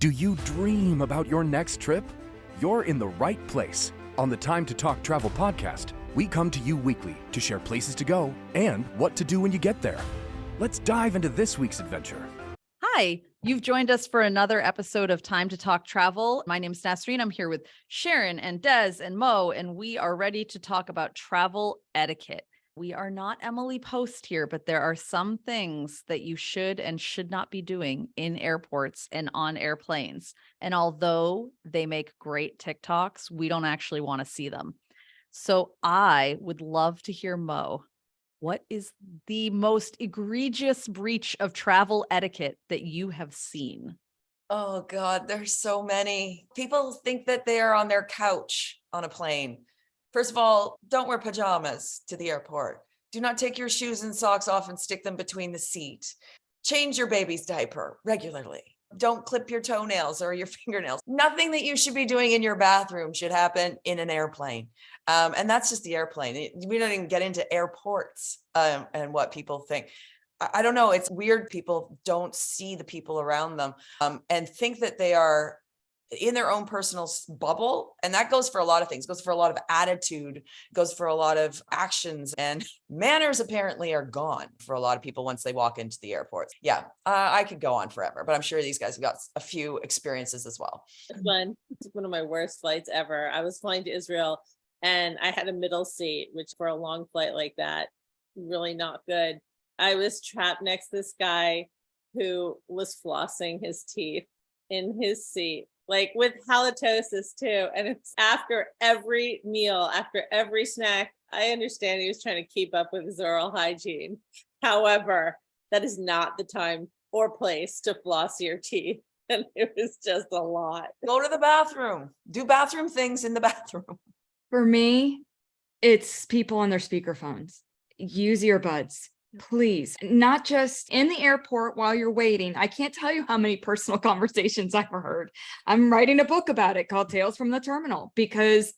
Do you dream about your next trip? You're in the right place. On the Time to Talk Travel podcast, we come to you weekly to share places to go and what to do when you get there. Let's dive into this week's adventure. Hi, you've joined us for another episode of Time to Talk Travel. My name's Nasreen. I'm here with Ciaran and Des and Mo, and we are ready to talk about travel etiquette. We are not Emily Post here, but there are some things that you should and should not be doing in airports and on airplanes. And although they make great TikToks, we don't actually want to see them. So I would love to hear Mo. What is the most egregious breach of travel etiquette that you have seen? Oh God, there's so many. People think that they are on their couch on a plane. First of all, don't wear pajamas to the airport. Do not take your shoes and socks off and stick them between the seat. Change your baby's diaper regularly. Don't clip your toenails or your fingernails. Nothing that you should be doing in your bathroom should happen in an airplane. And that's just the airplane. We don't even get into airports and what people think. I don't know. It's weird. People don't see the people around them and think that they are in their own personal bubble. And that goes for a lot of things. It goes for a lot of attitude, goes for a lot of actions, and manners apparently are gone for a lot of people once they walk into the airports. Yeah, I could go on forever, but I'm sure these guys have got a few experiences as well. It's one of my worst flights ever. I was flying to Israel and I had a middle seat, which for a long flight like that, really not good. I was trapped next to this guy who was flossing his teeth in his seat, like with halitosis too. And it's after every meal, after every snack. I understand he was trying to keep up with his oral hygiene. However, that is not the time or place to floss your teeth. And it was just a lot. Go to the bathroom. Do bathroom things in the bathroom. For me, it's people on their speakerphones. Use earbuds. Please, not just in the airport while you're waiting. I can't tell you how many personal conversations I've heard. I'm writing a book about it called Tales from the Terminal because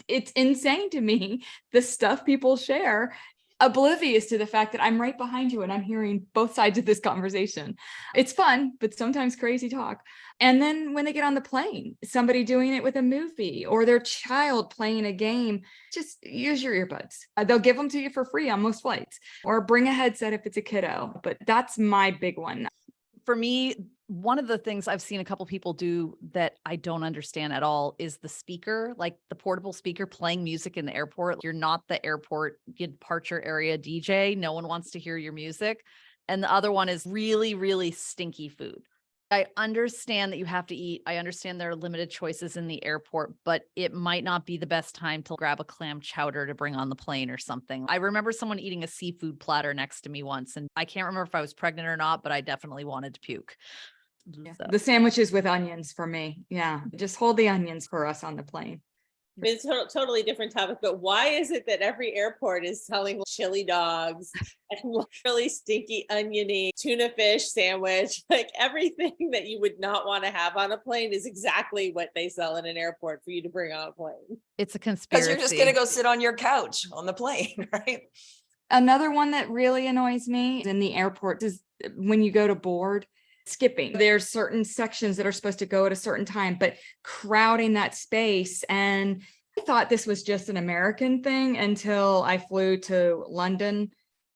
it's insane to me, the stuff people share, oblivious to the fact that I'm right behind you and I'm hearing both sides of this conversation. It's fun, but sometimes crazy talk. And then when they get on the plane, somebody doing it with a movie or their child playing a game, just use your earbuds. They'll give them to you for free on most flights, or bring a headset if it's a kiddo. But that's my big one. For me, one of the things I've seen a couple people do that I don't understand at all is the speaker, like the portable speaker playing music in the airport. You're not the airport departure area DJ. No one wants to hear your music. And the other one is really, really stinky food. I understand that you have to eat. I understand there are limited choices in the airport, but it might not be the best time to grab a clam chowder to bring on the plane or something. I remember someone eating a seafood platter next to me once, and I can't remember if I was pregnant or not, but I definitely wanted to puke. Yeah. So. The sandwiches with onions for me. Yeah. Just hold the onions for us on the plane. It's a totally different topic, but why is it that every airport is selling chili dogs and really stinky oniony tuna fish sandwich? Like everything that you would not want to have on a plane is exactly what they sell in an airport for you to bring on a plane. It's a conspiracy. Because you're just going to go sit on your couch on the plane, right? Another one that really annoys me in the airport is when you go to board. Skipping. There's certain sections that are supposed to go at a certain time, but crowding that space. And I thought this was just an American thing until I flew to London.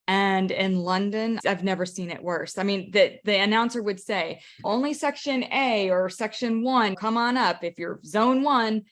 And in London, I've never seen it worse. I mean, the announcer would say, only section A or section 1, come on up if you're zone 1.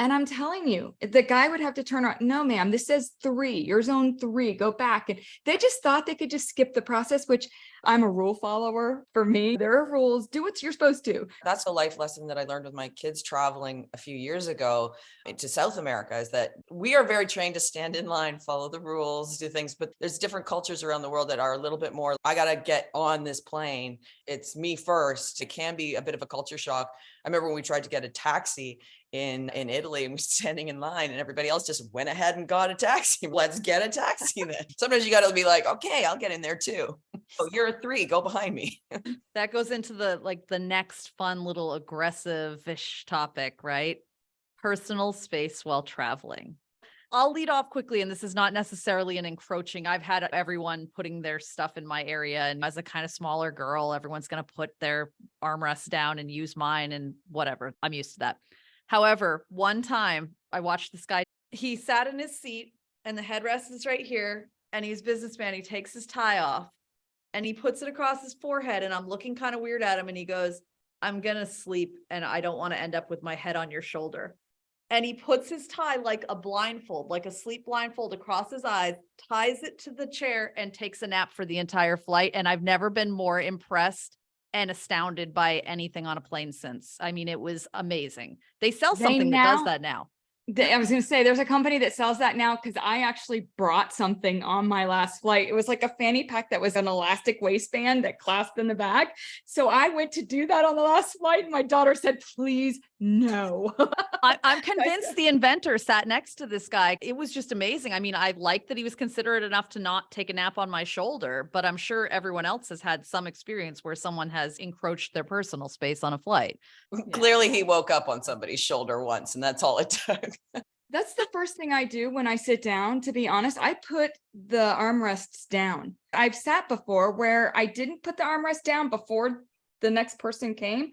And I'm telling you, the guy would have to turn around. No, ma'am, this says 3, you're zone 3, go back. And they just thought they could just skip the process, which I'm a rule follower. For me, there are rules. Do what you're supposed to. That's a life lesson that I learned with my kids traveling a few years ago to South America, is that we are very trained to stand in line, follow the rules, do things, but there's different cultures around the world that are a little bit more, I got to get on this plane. It's me first. It can be a bit of a culture shock. I remember when we tried to get a taxi in Italy and we're standing in line and everybody else just went ahead and got a taxi. Let's get a taxi then. Sometimes you got to be like, okay, I'll get in there too. Oh, you're a 3, go behind me. That goes into the next fun little aggressive-ish topic, right? Personal space while traveling. I'll lead off quickly, and this is not necessarily an encroaching. I've had everyone putting their stuff in my area, and as a kind of smaller girl, everyone's going to put their armrests down and use mine and whatever. I'm used to that. However, one time I watched this guy, he sat in his seat and the headrest is right here, and he's businessman. He takes his tie off and he puts it across his forehead, and I'm looking kind of weird at him, and he goes, "I'm going to sleep and I don't want to end up with my head on your shoulder." And he puts his tie like a blindfold, like a sleep blindfold across his eyes, ties it to the chair, and takes a nap for the entire flight. And I've never been more impressed and astounded by anything on a plane since. I mean, it was amazing. They sell something that does that now. I was going to say there's a company that sells that now, because I actually brought something on my last flight. It was like a fanny pack that was an elastic waistband that clasped in the back. So I went to do that on the last flight, and my daughter said, "Please, no." I'm convinced the inventor sat next to this guy. It was just amazing. I mean, I like that he was considerate enough to not take a nap on my shoulder, but I'm sure everyone else has had some experience where someone has encroached their personal space on a flight. Clearly he woke up on somebody's shoulder once, and that's all it took. That's the first thing I do when I sit down. To be honest, I put the armrests down. I've sat before where I didn't put the armrest down before the next person came,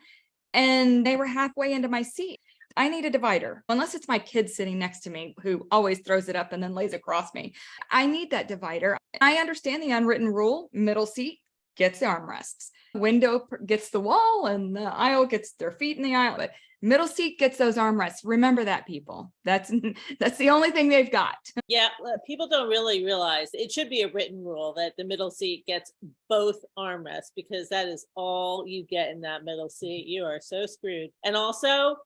and they were halfway into my seat. I need a divider, unless it's my kid sitting next to me who always throws it up and then lays across me. I need that divider. I understand the unwritten rule: middle seat gets the armrests, window gets the wall, and the aisle gets their feet in the aisle. But middle seat gets those armrests. Remember that, people. That's the only thing they've got. Yeah, people don't really realize it should be a written rule that the middle seat gets both armrests, because that is all you get in that middle seat. You are so screwed. And also,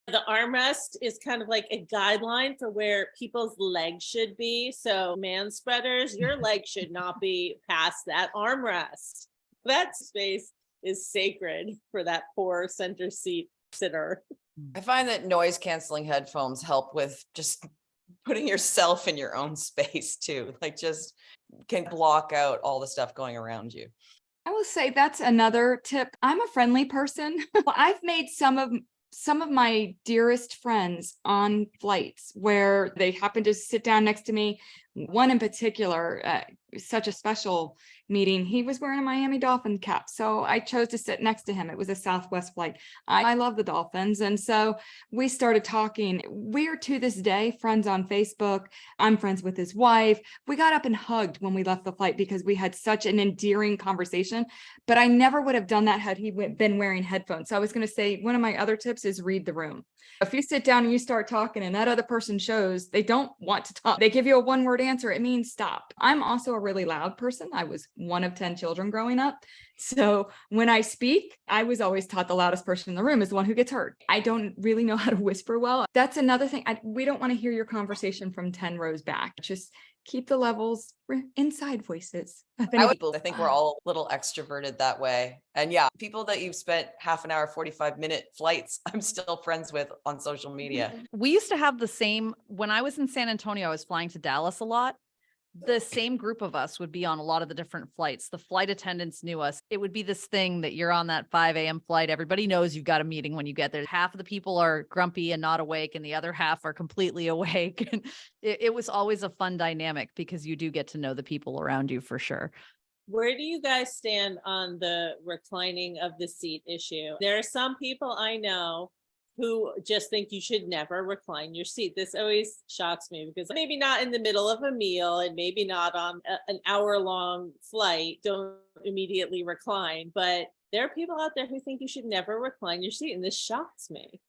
the armrest is kind of like a guideline for where people's legs should be. So manspreaders, your leg should not be past that armrest. That space is sacred for that poor center seat sitter. I find that noise canceling headphones help with just putting yourself in your own space too. Like, just can block out all the stuff going around you. I will say that's another tip. I'm a friendly person. I've made some of my dearest friends on flights where they happen to sit down next to me. One in particular, such a special meeting. He was wearing a Miami Dolphin cap, so I chose to sit next to him. It was a Southwest flight. I love the Dolphins, and so we started talking. We're to this day friends on Facebook. I'm friends with his wife. We got up and hugged when we left the flight because we had such an endearing conversation, but I never would have done that had he been wearing headphones. So I was going to say, one of my other tips is read the room. If you sit down and you start talking and that other person shows they don't want to talk, they give you a one-word answer, it means stop. I'm also a really loud person. I was one of 10 children growing up. So when I speak, I was always taught the loudest person in the room is the one who gets heard. I don't really know how to whisper well. That's another thing. We don't want to hear your conversation from 10 rows back. Just keep the levels inside voices. I think we're all a little extroverted that way. And yeah, people that you've spent half an hour, 45-minute flights, I'm still friends with on social media. We used to have the same, when I was in San Antonio, I was flying to Dallas a lot. The same group of us would be on a lot of the different flights. The flight attendants knew us. It would be this thing that you're on that 5 a.m. flight. Everybody knows you've got a meeting when you get there. Half of the people are grumpy and not awake, and the other half are completely awake. And it was always a fun dynamic because you do get to know the people around you for sure. Where do you guys stand on the reclining of the seat issue? There are some people I know who just think you should never recline your seat. This always shocks me because maybe not in the middle of a meal and maybe not on an hour-long flight, don't immediately recline. But there are people out there who think you should never recline your seat, and this shocks me.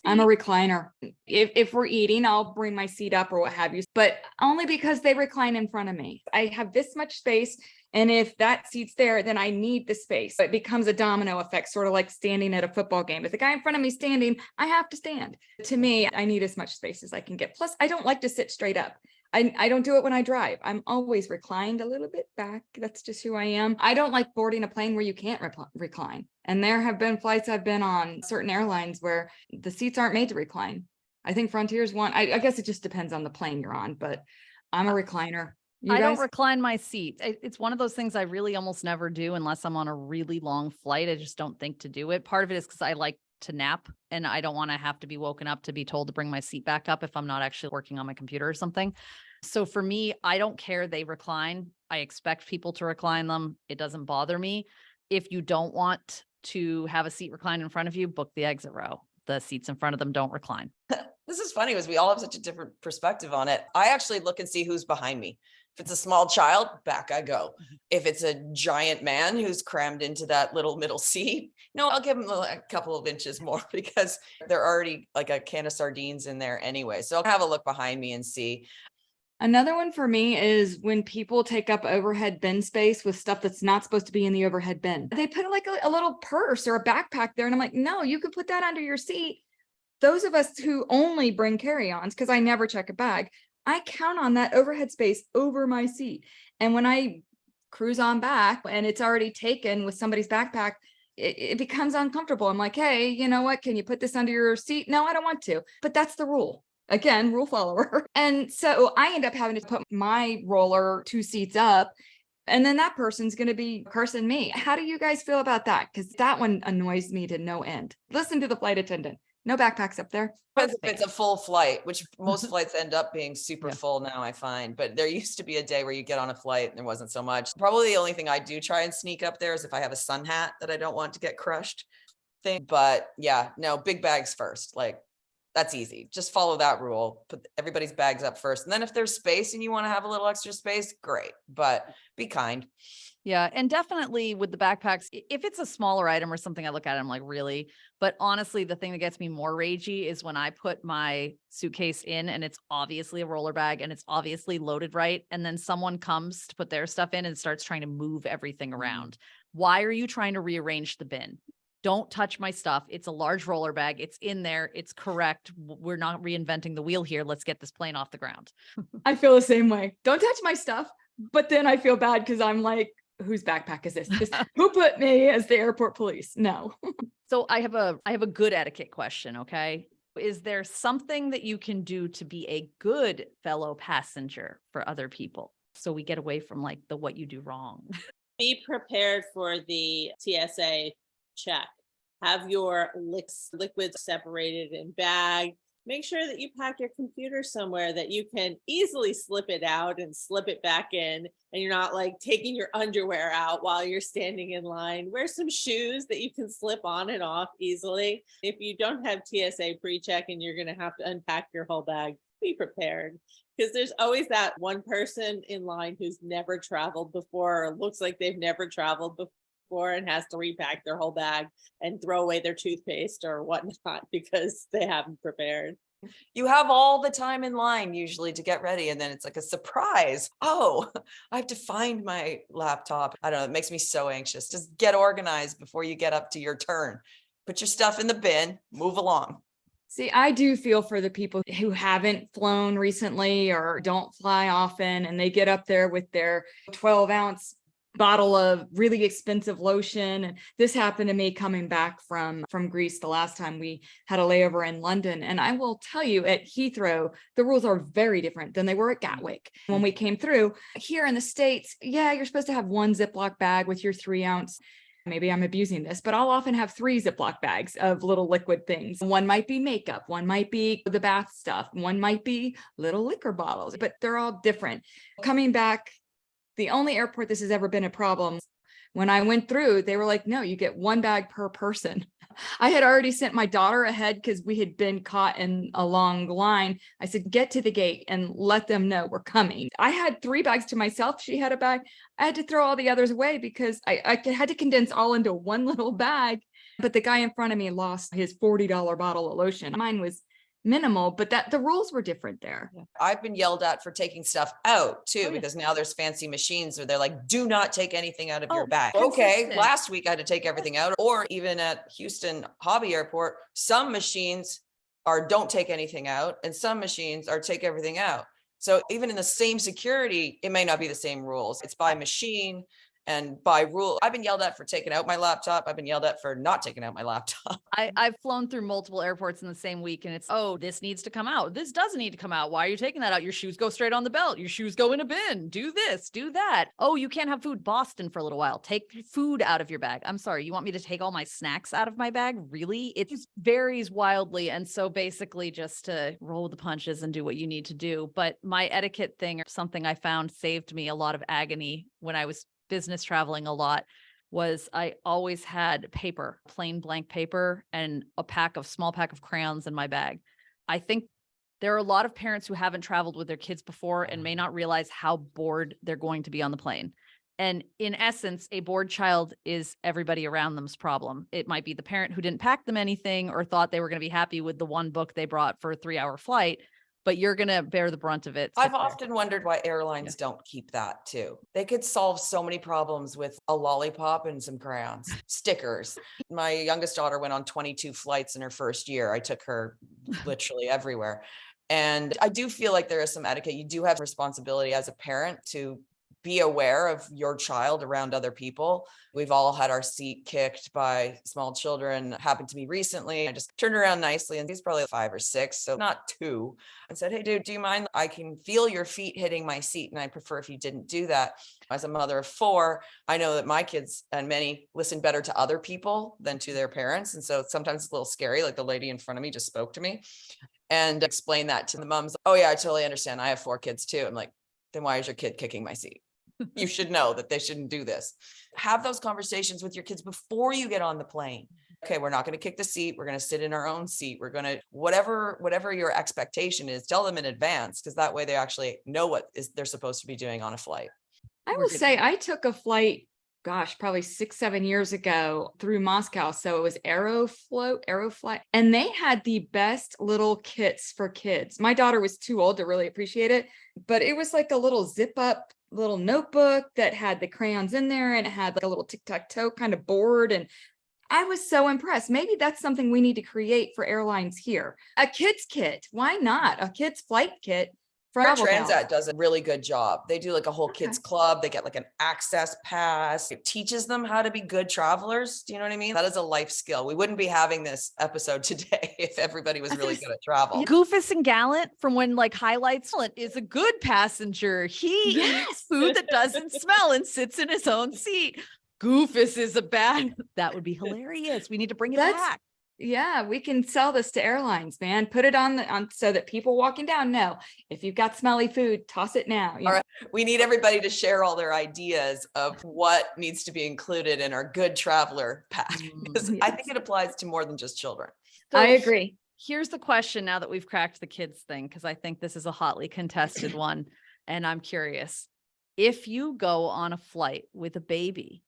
I'm a recliner. If we're eating, I'll bring my seat up or what have you, but only because they recline in front of me. I have this much space, and if that seat's there, then I need the space. It becomes a domino effect, sort of like standing at a football game. If the guy in front of me is standing, I have to stand. To me, I need as much space as I can get. Plus, I don't like to sit straight up. I don't do it when I drive. I'm always reclined a little bit back. That's just who I am. I don't like boarding a plane where you can't recline. And there have been flights I've been on, certain airlines where the seats aren't made to recline. I think Frontier's one. I guess it just depends on the plane you're on, but I'm a recliner. I don't recline my seat. It's one of those things I really almost never do unless I'm on a really long flight. I just don't think to do it. Part of it is because I like to nap and I don't want to have to be woken up to be told to bring my seat back up if I'm not actually working on my computer or something. So for me, I don't care they recline. I expect people to recline them. It doesn't bother me. If you don't want to have a seat recline in front of you, book the exit row. The seats in front of them don't recline. This is funny because we all have such a different perspective on it. I actually look and see who's behind me. If it's a small child, back I go. If it's a giant man who's crammed into that little middle seat, no, I'll give him a couple of inches more because they're already like a can of sardines in there anyway. So I'll have a look behind me and see. Another one for me is when people take up overhead bin space with stuff that's not supposed to be in the overhead bin. They put like a little purse or a backpack there. And I'm like, no, you could put that under your seat. Those of us who only bring carry-ons, because I never check a bag, I count on that overhead space over my seat. And when I cruise on back and it's already taken with somebody's backpack, it becomes uncomfortable. I'm like, hey, you know what? Can you put this under your seat? No, I don't want to. But that's the rule. Again, rule follower. And so I end up having to put my roller 2 seats up. And then that person's going to be cursing me. How do you guys feel about that? Because that one annoys me to no end. Listen to the flight attendant. No backpacks up there. Depends if it's a full flight, which most flights end up being super full now, I find. But there used to be a day where you get on a flight and there wasn't so much. Probably the only thing I do try and sneak up there is if I have a sun hat that I don't want to get crushed thing. But yeah, no, big bags first. Like that's easy. Just follow that rule. Put everybody's bags up first. And then if there's space and you want to have a little extra space, great. But be kind. Yeah. And definitely with the backpacks, if it's a smaller item or something, I look at it, I'm like, really? But honestly, the thing that gets me more ragey is when I put my suitcase in and it's obviously a roller bag and it's obviously loaded right. And then someone comes to put their stuff in and starts trying to move everything around. Why are you trying to rearrange the bin? Don't touch my stuff. It's a large roller bag. It's in there. It's correct. We're not reinventing the wheel here. Let's get this plane off the ground. I feel the same way. Don't touch my stuff. But then I feel bad because I'm like, whose backpack is this? Who put me as the airport police? No. So I have a good etiquette question. Okay. Is there something that you can do to be a good fellow passenger for other people? So we get away from like the what you do wrong. Be prepared for the TSA check. Have your liquids separated in bag. Make sure that you pack your computer somewhere that you can easily slip it out and slip it back in. And you're not like taking your underwear out while you're standing in line. Wear some shoes that you can slip on and off easily. If you don't have TSA pre-check and you're going to have to unpack your whole bag, be prepared. Because there's always that one person in line who's never traveled before or looks like they've never traveled before and has to repack their whole bag and throw away their toothpaste or whatnot because they haven't prepared. You have all the time in line usually to get ready. And then it's like a surprise. Oh, I have to find my laptop. I don't know. It makes me so anxious. Just get organized before you get up to your turn. Put your stuff in the bin, move along. See, I do feel for the people who haven't flown recently or don't fly often, and they get up there with their 12-ounce bottle of really expensive lotion. And this happened to me coming back from Greece the last time we had a layover in London. And I will tell you, at Heathrow, the rules are very different than they were at Gatwick. When we came through here in the States, yeah, you're supposed to have one Ziploc bag with your 3-ounce. Maybe I'm abusing this, but I'll often have 3 Ziploc bags of little liquid things. One might be makeup, one might be the bath stuff, one might be little liquor bottles, but they're all different. Coming back, the only airport this has ever been a problem, when I went through, they were like, no, you get 1 bag per person. I had already sent my daughter ahead because we had been caught in a long line. I said, get to the gate and let them know we're coming. I had 3 bags to myself. She had a bag. I had to throw all the others away because I had to condense all into one little bag. But the guy in front of me lost his $40 bottle of lotion. Mine was minimal, but that the rules were different there. I've been yelled at for taking stuff out too, because now there's fancy machines where they're like, do not take anything out of your bag. Okay, consistent. last week I had to take everything out. Or even at Houston Hobby Airport, some machines are don't take anything out and some machines are take everything out. So even in the same security, it may not be the same rules. It's by machine. And by rule, I've been yelled at for taking out my laptop. I've been yelled at for not taking out my laptop. I've flown through multiple airports in the same week and it's, oh, this needs to come out. This doesn't need to come out. Why are you taking that out? Your shoes go straight on the belt. Your shoes go in a bin. Do this, do that. Oh, you can't have food. Boston for a little while. Take food out of your bag. I'm sorry. You want me to take all my snacks out of my bag? Really? It just varies wildly. And so basically just to roll the punches and do what you need to do. But my etiquette thing or something I found saved me a lot of agony when I was business traveling a lot was I always had paper, plain blank paper, and a small pack of crayons in my bag. I think there are a lot of parents who haven't traveled with their kids before and may not realize how bored they're going to be on the plane. And in essence, a bored child is everybody around them's problem. It might be the parent who didn't pack them anything or thought they were going to be happy with the one book they brought for a 3-hour flight, but you're going to bear the brunt of it. I've often wondered why airlines don't keep that too. They could solve so many problems with a lollipop and some crayons, stickers. My youngest daughter went on 22 flights in her first year. I took her literally everywhere. And I do feel like there is some etiquette. You do have responsibility as a parent to be aware of your child around other people. We've all had our seat kicked by small children. It happened to me recently. I just turned around nicely and he's probably 5 or 6, so not 2, and said, hey, dude, do you mind? I can feel your feet hitting my seat and I prefer if you didn't do that. As a mother of 4, I know that my kids and many listen better to other people than to their parents. And so sometimes it's a little scary. Like the lady in front of me just spoke to me and explained that to the moms. Oh yeah, I totally understand. I have 4 kids too. I'm like, then why is your kid kicking my seat? You should know that they shouldn't do this. Have those conversations with your kids before you get on the plane. Okay, we're not going to kick the seat. We're going to sit in our own seat. We're going to, whatever your expectation is, tell them in advance, because that way they actually know what they're supposed to be doing on a flight. I will say I took a flight, gosh, probably 6-7 years ago through Moscow. So it was Aeroflight, and they had the best little kits for kids. My daughter was too old to really appreciate it, but it was like a little zip up little notebook that had the crayons in there, and it had like a little tic-tac-toe kind of board. And I was so impressed. Maybe that's something we need to create for airlines here. A kids kit. Why not? A kids flight kit. Air Transat does a really good job. They do like a whole kids club. They get like an access pass. It teaches them how to be good travelers. Do you know what I mean? That is a life skill. We wouldn't be having this episode today if everybody was really good at travel. Goofus and Gallant from when like highlights is a good passenger. He eats food that doesn't smell and sits in his own seat. Goofus is a bad. That would be hilarious. We need to bring it back. Yeah, we can sell this to airlines, man. Put it on so that people walking down know if you've got smelly food, toss it now. All right. We need everybody to share all their ideas of what needs to be included in our good traveler pack, because I think it applies to more than just children. So I agree. Here's the question now that we've cracked the kids thing, because I think this is a hotly contested one. And I'm curious, if you go on a flight with a baby,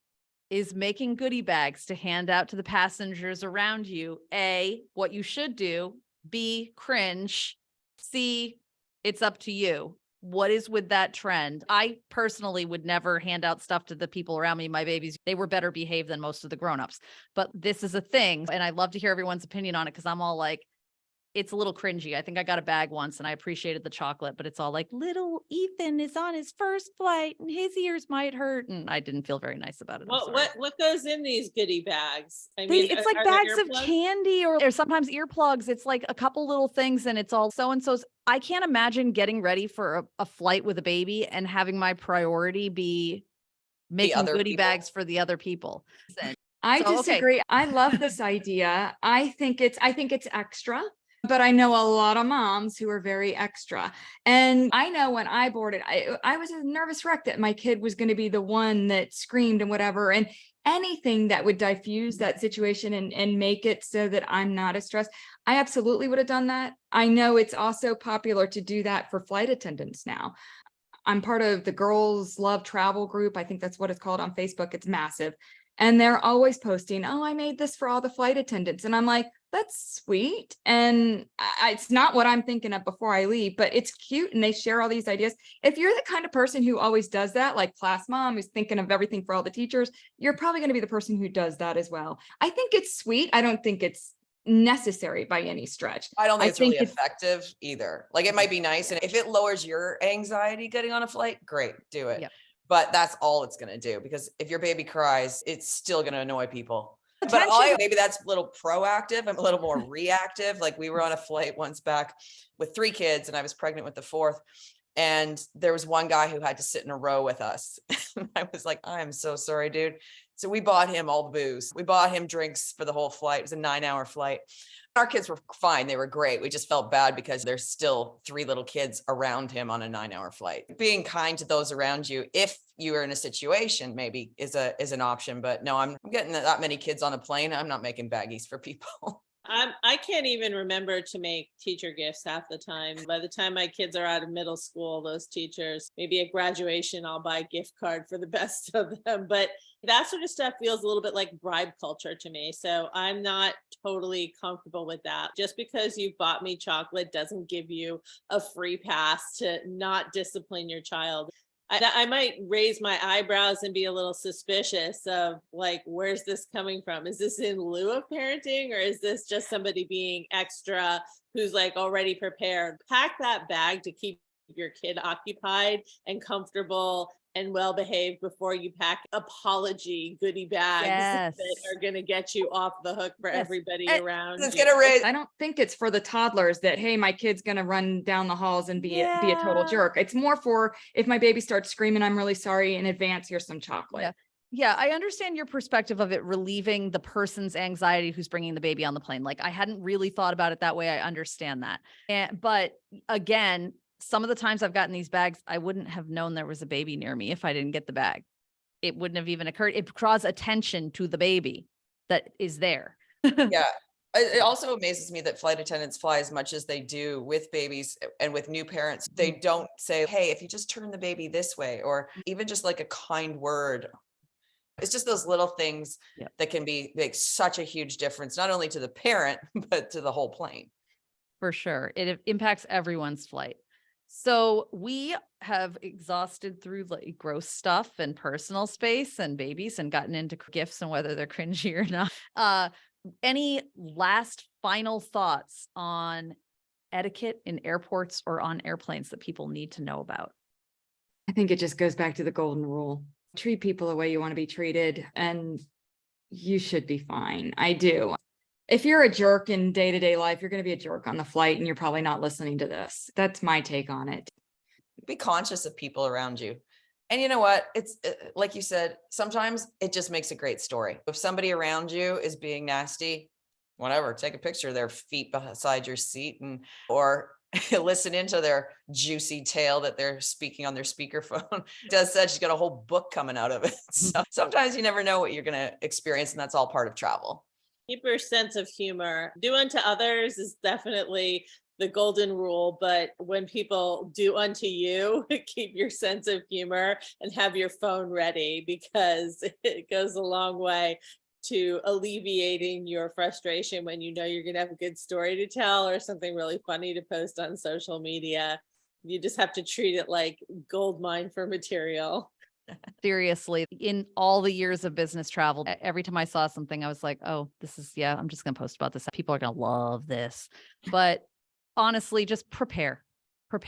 is making goodie bags to hand out to the passengers around you, A, what you should do, B, cringe, C, it's up to you. What is with that trend? I personally would never hand out stuff to the people around me. My babies, they were better behaved than most of the grownups, but this is a thing. And I love to hear everyone's opinion on it, because I'm all like, it's a little cringy. I think I got a bag once and I appreciated the chocolate, but it's all like, little Ethan is on his first flight and his ears might hurt. And I didn't feel very nice about it. What goes in these goodie bags? I mean, it's like bags of candy or sometimes earplugs. It's like a couple little things and it's all so-and-so's. I can't imagine getting ready for a flight with a baby and having my priority be making goodie bags for the other people. I disagree. I love this idea. I think it's extra. But I know a lot of moms who are very extra. And I know when I boarded, I was a nervous wreck that my kid was going to be the one that screamed and whatever. And anything that would diffuse that situation and make it so that I'm not as stressed, I absolutely would have done that. I know it's also popular to do that for flight attendants now. I'm part of the Girls Love Travel group. I think that's what it's called on Facebook. It's massive. And they're always posting, oh, I made this for all the flight attendants. And I'm like, that's sweet. And it's not what I'm thinking of before I leave, but it's cute. And they share all these ideas. If you're the kind of person who always does that, like class mom who's thinking of everything for all the teachers, you're probably going to be the person who does that as well. I think it's sweet. I don't think it's necessary by any stretch. I don't think it's really effective either. Like it might be nice. And if it lowers your anxiety getting on a flight, great, do it. Yep. but that's all it's going to do, because if your baby cries, it's still going to annoy people. But Attention. maybe that's a little proactive. I'm a little more reactive. Like we were on a flight once back with 3 kids and I was pregnant with the 4th. And there was one guy who had to sit in a row with us. I was like, I'm so sorry, dude. So we bought him all the booze. We bought him drinks for the whole flight. It was a 9-hour flight. Our kids were fine. They were great. We just felt bad because there's still 3 little kids around him on a 9-hour flight. Being kind to those around you, if you are in a situation, maybe is an option. But no, I'm getting that many kids on a plane. I'm not making baggies for people. I can't even remember to make teacher gifts half the time. By the time my kids are out of middle school, those teachers, maybe at graduation, I'll buy a gift card for the best of them. But that sort of stuff feels a little bit like bribe culture to me. So I'm not totally comfortable with that. Just because you bought me chocolate doesn't give you a free pass to not discipline your child. I might raise my eyebrows and be a little suspicious of like, where's this coming from? Is this in lieu of parenting, or is this just somebody being extra who's like already prepared? Pack that bag to keep your kid occupied and comfortable and well-behaved before you pack apology goodie bags that are going to get you off the hook for everybody around It's you. gonna raise. I don't think it's for the toddlers that, hey, my kid's going to run down the halls and be a total jerk. It's more for if my baby starts screaming, I'm really sorry in advance, here's some chocolate. Yeah, I understand your perspective of it relieving the person's anxiety who's bringing the baby on the plane. Like I hadn't really thought about it that way. I understand that. But again, some of the times I've gotten these bags, I wouldn't have known there was a baby near me if I didn't get the bag. It wouldn't have even occurred. It draws attention to the baby that is there. Yeah. It also amazes me that flight attendants fly as much as they do with babies and with new parents. They don't say, hey, if you just turn the baby this way, or even just like a kind word. It's just those little things that can make such a huge difference, not only to the parent, but to the whole plane. For sure. It impacts everyone's flight. So we have exhausted through like gross stuff and personal space and babies and gotten into gifts and whether they're cringy or not. Any last final thoughts on etiquette in airports or on airplanes that people need to know about? I think it just goes back to the golden rule. Treat people the way you want to be treated and you should be fine. I do. If you're a jerk in day-to-day life, you're going to be a jerk on the flight and you're probably not listening to this. That's my take on it. Be conscious of people around you. And you know what? It's like you said, sometimes it just makes a great story. If somebody around you is being nasty, whatever, take a picture of their feet beside your seat or listen into their juicy tale that they're speaking on their speakerphone. Des said she's got a whole book coming out of it. So sometimes you never know what you're going to experience, and that's all part of travel. Keep your sense of humor. Do unto others is definitely the golden rule, but when people do unto you, keep your sense of humor and have your phone ready, because it goes a long way to alleviating your frustration when you know you're going to have a good story to tell or something really funny to post on social media. You just have to treat it like gold mine for material. Seriously, in all the years of business travel, every time I saw something, I was like, oh, this is, I'm just going to post about this. People are going to love this. But honestly, just prepare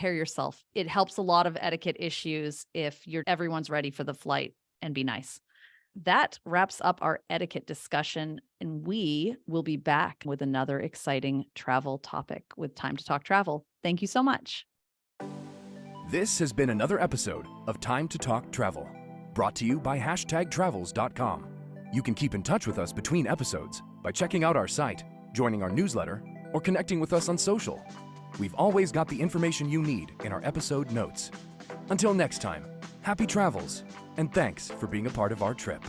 yourself. It helps a lot of etiquette issues if everyone's ready for the flight, and be nice. That wraps up our etiquette discussion, and we will be back with another exciting travel topic with Time to Talk Travel. Thank you so much. This has been another episode of Time to Talk Travel, brought to you by #travels.com. You can keep in touch with us between episodes by checking out our site, joining our newsletter, or connecting with us on social. We've always got the information you need in our episode notes. Until next time, happy travels, and thanks for being a part of our trip.